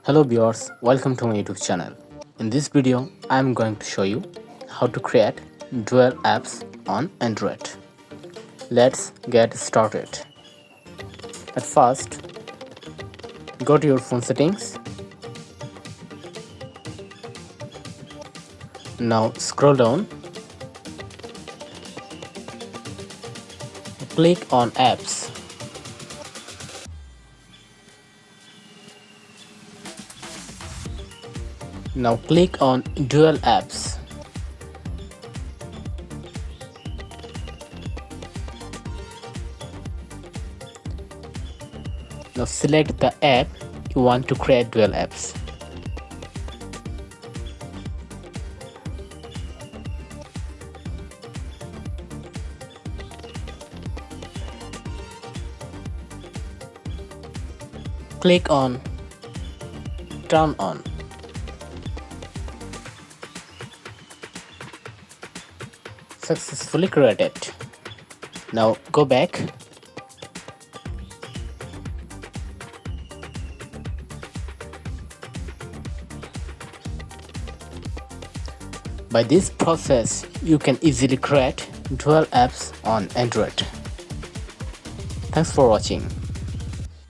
Hello viewers, welcome to my YouTube channel. In this video, I am going to show you how to create dual apps on Android. Let's get started. At first, go to your phone settings. Now scroll down. Click on apps. Now click on dual apps. Now select the app you want to create dual apps. Click on Turn on. Successfully created. Now go back. By this process, you can easily create dual apps on Android. Thanks for watching.